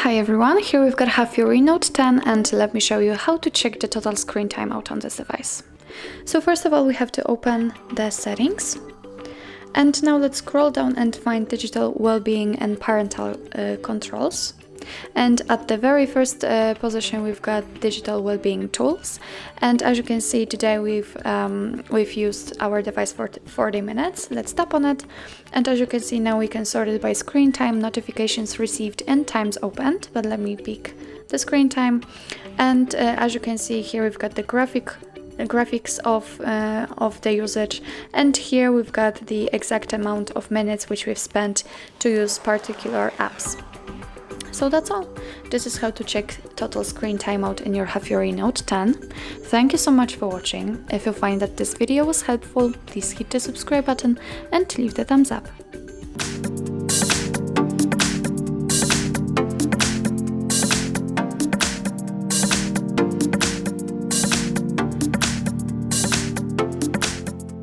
Hi everyone, here we've got HAFURY Note 10 and let me show you how to check the total screen time out on this device. So first of all we have to open the settings and now let's scroll down and find Digital Wellbeing and Parental Controls. And at the very first position we've got Digital Wellbeing Tools, and as you can see today we've used our device for 40 minutes. Let's tap on it, and as you can see now we can sort it by screen time, notifications received and times opened, but let me pick the screen time. And as you can see here we've got the graphics of the usage, and here we've got the exact amount of minutes which we've spent to use particular apps. So that's all. This is how to check total screen time out in your HAFURY Note 10. Thank you so much for watching. If you find that this video was helpful, please hit the subscribe button and leave the thumbs up.